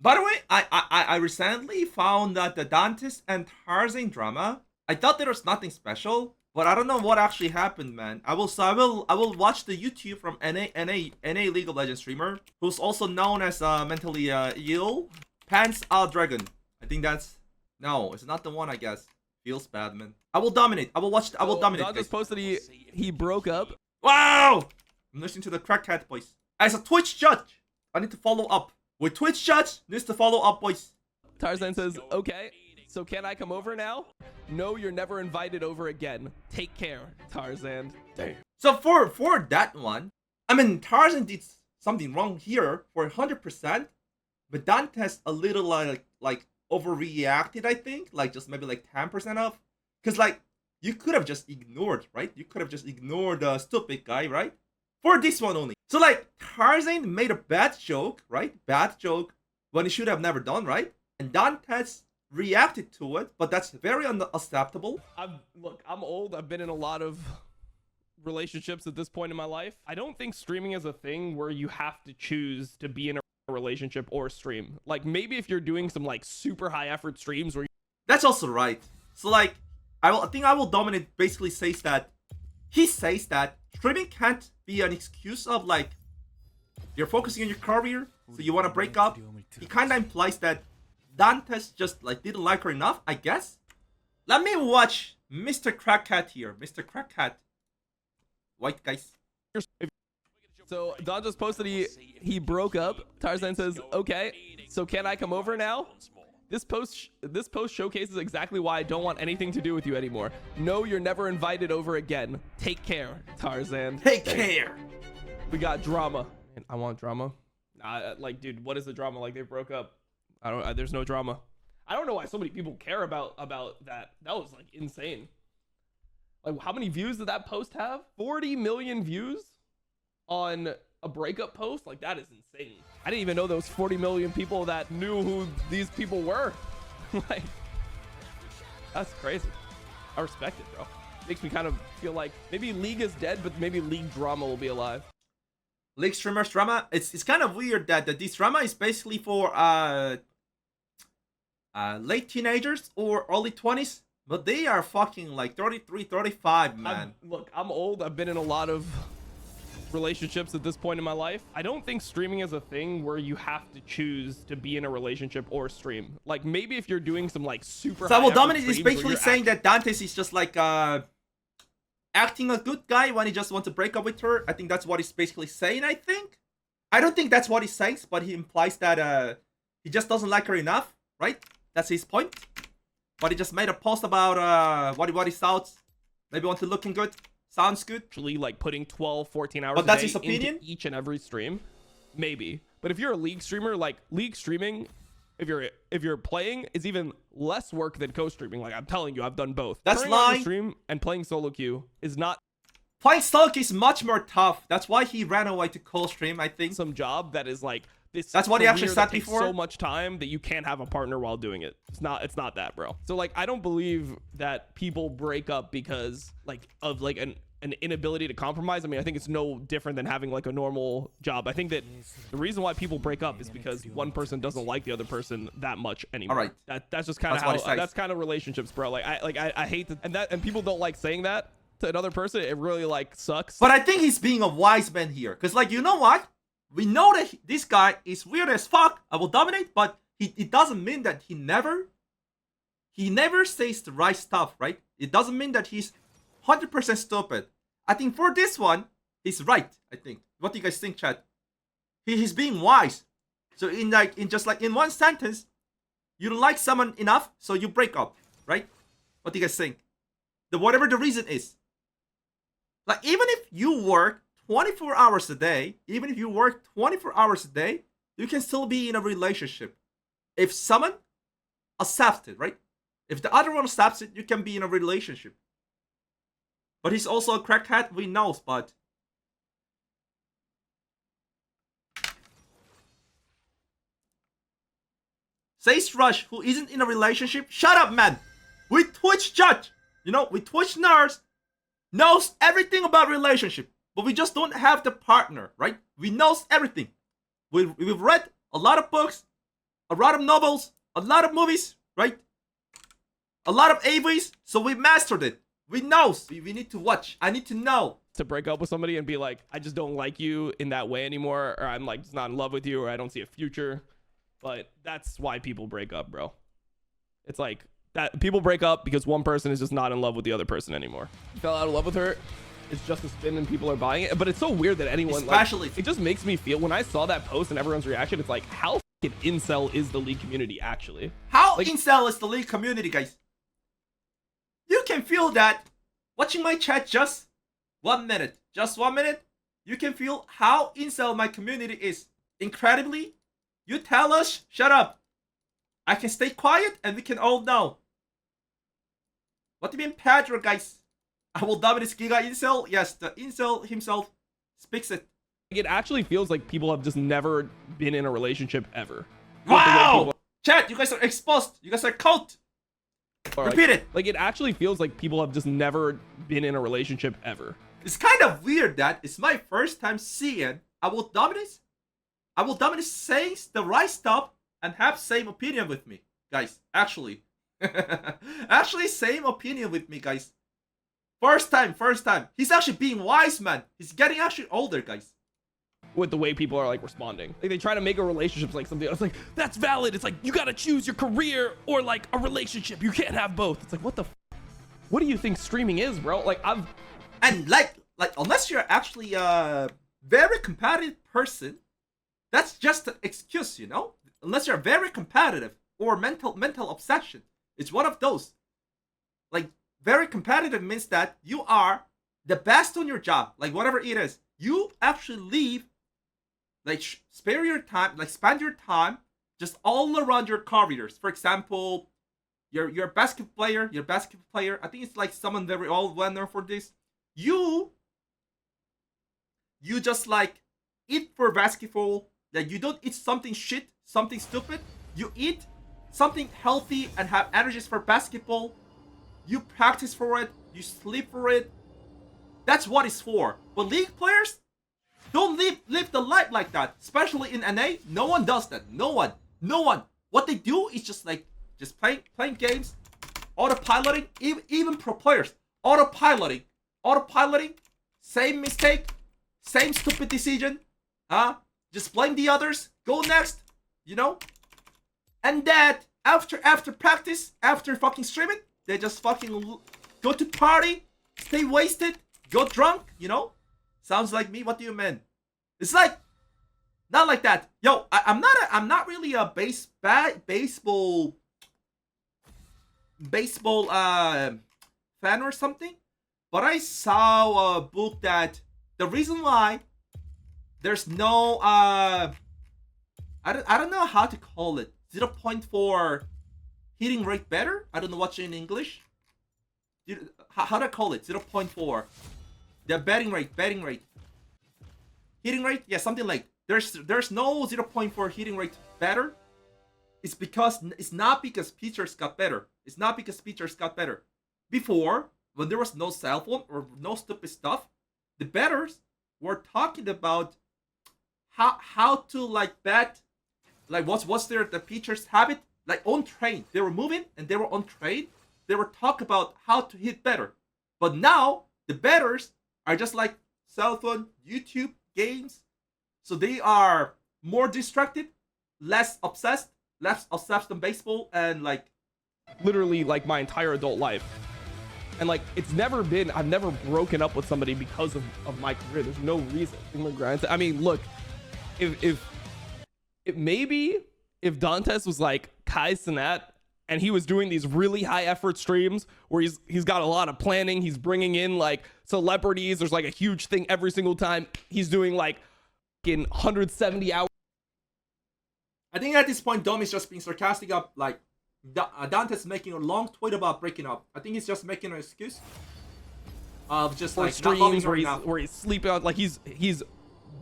By the way, I recently found that the Dantes and Tarzan drama, I thought there was nothing special, but I don't know what actually happened, man. I will watch the YouTube from NA League of Legends streamer, who's also known as mentally ill, Pants Dragon. I think that's no, it's not the one. I guess feels bad, man. I will dominate. I will watch. I will dominate. Dantes posted he broke up. Wow! I'm listening to the crack cat voice. As a Twitch judge, I need to follow up. With Twitch judge, needs to follow up, boys. Tarzan says, okay, so can I come over now? No, you're never invited over again. Take care, Tarzan. Damn. So for that one, I mean, Tarzan did something wrong here for 100%, but Dantes a little like overreacted, I think, like just maybe like 10% of, because like you could have just ignored, right? You could have just ignored the stupid guy, right? For this one only. So like Tarzan made a bad joke, right? Bad joke when he should have never done, right? And Dantes reacted to it, but that's very unacceptable. Look, I'm old. I've been in a lot of relationships at this point in my life. I don't think streaming is a thing where you have to choose to be in a relationship or stream. Like maybe if you're doing some like super high effort streams where that's also right. So like I think I will dominate basically says that he says that streaming can't be an excuse of like you're focusing on your career, so you want to break up. He kind of implies that Dantes just like didn't like her enough, I guess. Let me watch Mr. Crackcat here. Mr. Crackcat. White guys. So Dantes posted he broke up. Tarzan says, okay, so can I come over now? This post showcases exactly why I don't want anything to do with you anymore. No, you're never invited over again. Take care, Tarzan. Take care. We got drama. I want drama. Like, dude, what is the drama? Like, they broke up. There's no drama. I don't know why so many people care about that. That was like insane. Like, how many views did that post have? 40 million views on a breakup post? Like, that is insane. I didn't even know there was 40 million people that knew who these people were. Like, that's crazy. I respect it, bro. Makes me kind of feel like maybe League is dead, but maybe League drama will be alive. League streamers drama. It's kind of weird that this drama is basically for late teenagers or early 20s, but they are fucking like 33, 35, man. Look, I'm old. I've been in a lot of relationships at this point in my life. I don't think streaming is a thing where you have to choose to be in a relationship or stream. Like maybe if you're doing some like super so well, Dominic is basically saying that Dantes is just like acting a good guy when he just wants to break up with her. I think that's what he's basically saying. I don't think that's what he says, but he implies that he just doesn't like her enough, right? That's his point. But he just made a post about what he thought. Maybe want to looking good. Sounds good. Actually, like putting 12, 14 hours but that's a day his opinion? into each and every stream, maybe. But if you're a League streamer, like League streaming, if you're playing, is even less work than co-streaming. Like I'm telling you, I've done both. That's Turning on lying. your stream and playing solo queue is not playing solo queue is much more tough. That's why he ran away to co-stream. I think some job that is like this. That's what he actually said takes before. So much time that you can't have a partner while doing it. It's not that, bro. So like I don't believe that people break up because like of like an inability to compromise. I mean, I think it's no different than having like a normal job. I think that the reason why people break up is because one person doesn't like the other person that much anymore. All right. That's just kind of how that's kind of relationships, bro. Like I hate that, and people don't like saying that to another person. It really like sucks. But I think he's being a wise man here, because like, you know what? We know that this guy is weird as fuck. I will dominate, but it doesn't mean that he never says the right stuff, right? It doesn't mean that he's 100% stupid. I think for this one, he's right. I think. What do you guys think, chat? He's being wise. So in one sentence, you don't like someone enough, so you break up, right? What do you guys think? Whatever the reason is. Like even if you work 24 hours a day, you can still be in a relationship. If someone accepts it, right? If the other one accepts it, you can be in a relationship. But he's also a crackhead, we know, but says Rush, who isn't in a relationship. Shut up, man. We Twitch judge, we Twitch nerds, knows everything about relationship, but we just don't have the partner, right? We knows everything. We've read a lot of books. a lot of novels, a lot of movies, right? A lot of AVs, so we mastered it. We know. We need to watch. I need to know. To break up with somebody and be like, I just don't like you in that way anymore, or I'm like just not in love with you, or I don't see a future. But that's why people break up, bro. It's like that people break up because one person is just not in love with the other person anymore. Fell out of love with her. It's just a spin and people are buying it. But it's so weird that anyone, especially, like, it just makes me feel, when I saw that post and everyone's reaction, it's like, how fucking incel is the League community actually? How like, incel is the League community, guys? You can feel that watching my chat just 1 minute. Just 1 minute. You can feel how incel my community is. Incredibly, you tell us, shut up. I can stay quiet and we can all know. What do you mean, Pedro, guys? I will dominate this Giga incel. Yes, the incel himself speaks it. It actually feels like people have just never been in a relationship ever. Wow! Chat, you guys are exposed. You guys are caught. Repeat it. Like, it actually feels like people have just never been in a relationship ever. It's kind of weird that it's my first time seeing I will dominate saying the right stuff and have same opinion with me, guys. Actually, actually same opinion with me, guys. First time. He's actually being wise, man. He's getting actually older, guys. With the way people are like responding, like they try to make a relationship like something else. Like, that's valid. It's like, you gotta choose your career or like a relationship. You can't have both. It's like, what the what do you think streaming is, bro? Like, and like unless you're actually a very competitive person, that's just an excuse, you know. Unless you're very competitive or mental obsession, it's one of those. Like, very competitive means that you are the best on your job, like whatever it is. You actually leave, like, spend your time just all around your careers. For example, you're a basketball player. I think it's like someone very all well known for this. You just like eat for basketball. Like, you don't eat something shit, something stupid. You eat something healthy and have energies for basketball. You practice for it. You sleep for it. That's what it's for. But League players don't live the life like that. Especially in NA, no one does that. No one. What they do is just playing games, autopiloting. Even pro players, autopiloting. Same mistake, same stupid decision. Just blame the others. Go next. You know. And that after practice, after fucking streaming, they just fucking go to party, stay wasted, go drunk, you know? Sounds like me. What do you mean? It's like not like that. Yo, I'm not really a baseball fan or something, but I saw a book that the reason why there's no I don't know how to call it. 0.4 hitting rate better? I don't know what's in English. How do I call it? 0.4. The betting rate. Hitting rate? Yeah, something like there's no 0.4 hitting rate better. It's not because pitchers got better. Before, when there was no cell phone or no stupid stuff, the batters were talking about how to like bet, like what's the pitcher's habit, like on train. They were moving and they were on train. They were talk about how to hit better. But now the batters are just like cell phone, YouTube, games. So they are more distracted, less obsessed than baseball, and like literally like my entire adult life. And like, I've never broken up with somebody because of my career. There's no reason. I mean, look, if Dantes was like Kai Cenat and he was doing these really high effort streams where he's got a lot of planning, he's bringing in like celebrities, there's like a huge thing every single time, he's doing like in 170 hours. I think at this point Dom is just being sarcastic up, like Dante's making a long tweet about breaking up. I think he's just making an excuse of just like streams where he's sleeping on, like he's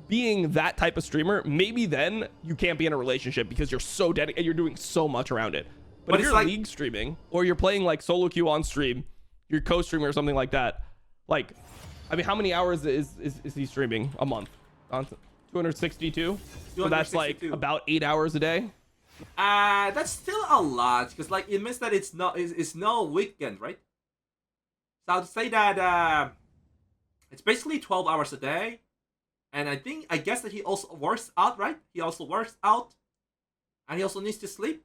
being that type of streamer. Maybe then you can't be in a relationship because you're so dedicated, you're doing so much around it. But if you're like league streaming or you're playing like solo queue on stream, you're co-streaming or something like that, like, I mean, how many hours is he streaming a month? 262? So that's like about 8 hours a day. That's still a lot because like it means that it's no weekend, right? So I'd say that it's basically 12 hours a day, and I guess that he also works out, right? He also works out, and he also needs to sleep.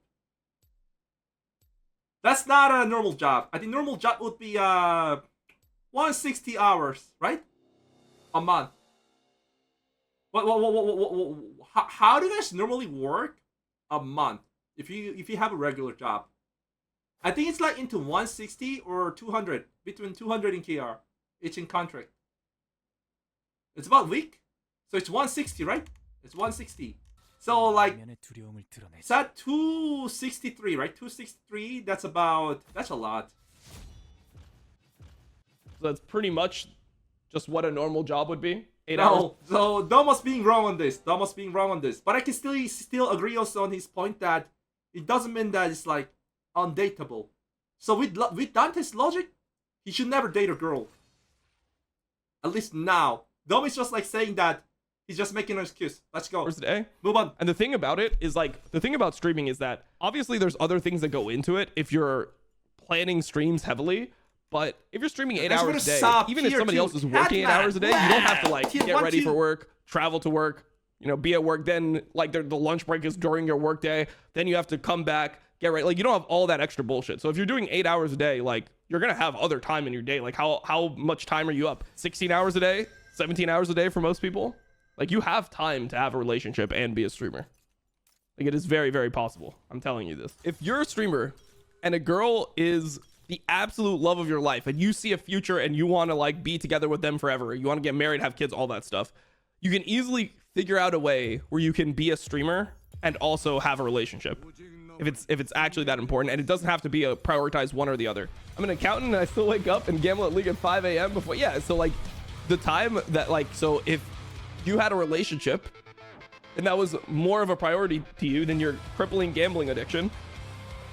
That's not a normal job. I think normal job would be 160 hours, right? A month. How do you guys normally work a month if you have a regular job? I think it's like into 160 or 200, between 200 and KR. It's in contract. It's about a week, so it's 160, right? It's 160. So like it's at 263, right? 263. That's a lot. So that's pretty much just what a normal job would be. 8 No, hours. so Domo's being wrong on this. Domo's being wrong on this. But I can still agree also on his point that it doesn't mean that it's like undateable. So with Dante's logic, he should never date a girl. At least now. Dom is just like saying that he's just making an excuse. Let's go. Hours a day. Move on. And the thing about it is like the thing about streaming is that obviously there's other things that go into it if you're planning streams heavily. But if you're streaming 8 hours a day, even if somebody else is working 8 hours a day, you don't have to like get ready for work, travel to work, be at work. Then like the lunch break is during your work day. Then you have to come back, get ready. Like you don't have all that extra bullshit. So if you're doing 8 hours a day, like you're gonna have other time in your day. Like how much time are you up? 16 hours a day, 17 hours a day for most people. Like you have time to have a relationship and be a streamer. Like it is very, very possible. I'm telling you this. If you're a streamer and a girl is the absolute love of your life and you see a future and you want to like be together with them forever, you want to get married, have kids, all that stuff, you can easily figure out a way where you can be a streamer and also have a relationship if it's actually that important. And it doesn't have to be a prioritized one or the other. I'm an accountant and I still wake up and gamble at League at 5 a.m. before. Yeah, so like the time that like, so if you had a relationship and that was more of a priority to you than your crippling gambling addiction,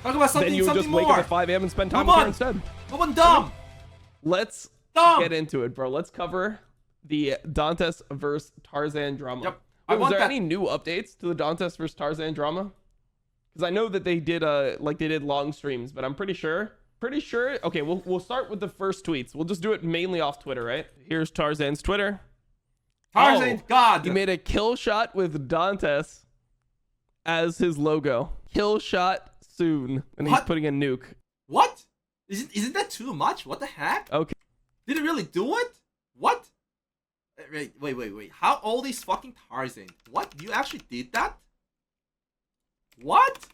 talk about something, then you would just wake up at 5 a.m. and spend time with her instead. Come on, Dom. Let's get into it, bro. Let's cover the Dantes versus Tarzan drama. Yep. Was there any new updates to the Dantes versus Tarzan drama? Because I know that they did long streams, but I'm pretty sure. Okay, we'll start with the first tweets. We'll just do it mainly off Twitter, right? Here's Tarzan's Twitter. Tarzan, God. He made a kill shot with Dantes as his logo. Kill shot soon, and he's putting a nuke. What? Isn't that too much? What the heck? Okay. Did it really do it? What? Wait. How old is fucking Tarzan? What? You actually did that? What?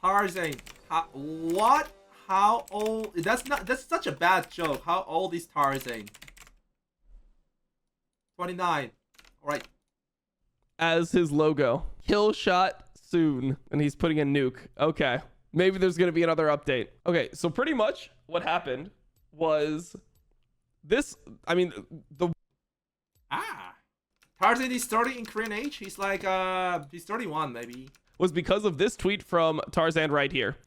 Tarzan. What? How old? That's such a bad joke. How old is Tarzan? 29. Alright. As his logo. Kill shot soon, and he's putting a nuke. Okay. Maybe there's going to be another update. Okay, so pretty much what happened was this. I mean, Tarzan is 30 in Korean age. He's like, he's 31 maybe. Was because of this tweet from Tarzan right here.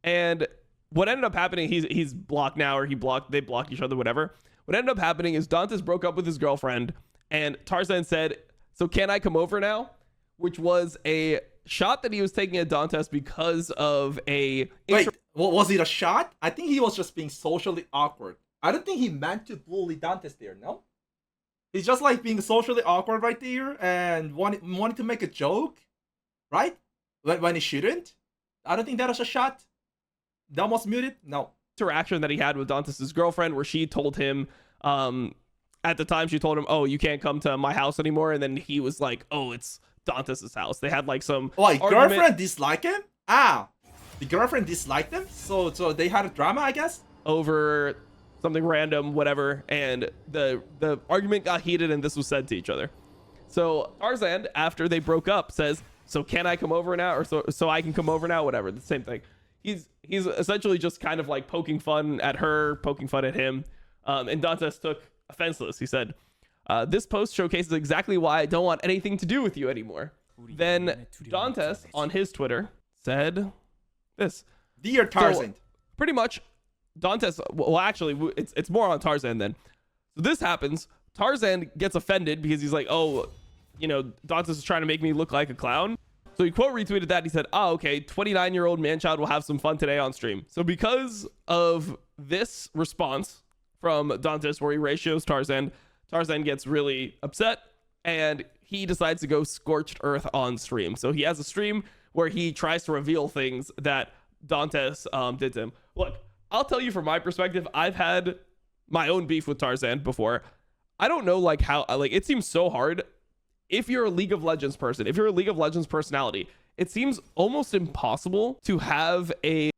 And what ended up happening, he's blocked now, or they blocked each other, whatever. What ended up happening is Dantes broke up with his girlfriend, and Tarzan said, "So can I come over now?" Which was a shot that he was taking at Dantes because of a... Wait, was it a shot? I think he was just being socially awkward. I don't think he meant to bully Dantes there, no? He's just like being socially awkward right there and wanted to make a joke, right? When he shouldn't. I don't think that was a shot. That was muted? No. Interaction that he had with Dantes' girlfriend where she told him, at the time she told him, "Oh, you can't come to my house anymore." And then he was like, "Oh, it's Dantes' house." They had like some girlfriend disliked him? The girlfriend disliked him? So they had a drama, I guess? Over something random, whatever, and the argument got heated and this was said to each other. So Tarzan, after they broke up, says, "So can I come over now?" Or so I can come over now, whatever, the same thing. He's essentially just kind of like poking fun at her, poking fun at him. And Dantes took offense to this. He said, "This post showcases exactly why I don't want anything to do with you anymore." Then Dantes on his Twitter said this. Dear Tarzan. So, pretty much Dantes, well, actually, it's more on Tarzan then. So this happens. Tarzan gets offended because he's like, "Oh, Dantes is trying to make me look like a clown." So he quote retweeted that. He said, "Oh, okay, 29-year-old man-child will have some fun today on stream." So because of this response from Dantes, where he ratios Tarzan, Tarzan gets really upset and he decides to go scorched earth on stream. So he has a stream where he tries to reveal things that Dantes did to him. Look, I'll tell you from my perspective, I've had my own beef with Tarzan before. I don't know like how, like, it seems so hard. If you're a League of Legends person, if you're a League of Legends personality, it seems almost impossible to have a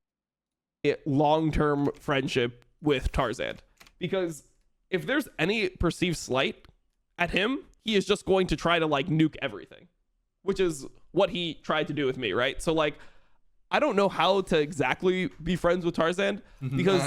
long-term friendship with Tarzan, because if there's any perceived slight at him, he is just going to try to like nuke everything, which is what he tried to do with me, right? So like, I don't know how to exactly be friends with Tarzan, because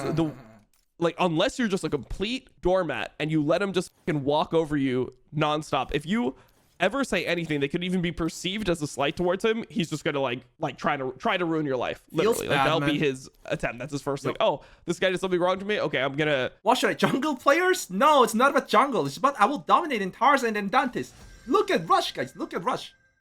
unless you're just a complete doormat and you let him just fucking walk over you nonstop, if you ever say anything that could even be perceived as a slight towards him, he's just gonna like try to ruin your life. Literally, like that'll be his attempt. That's his first like, oh, this guy did something wrong to me. Okay, I'm gonna. What should I jungle players? No, it's not about jungle. It's about I will dominate in Tarzan and Dantes. Look at Rush, guys. Look at Rush.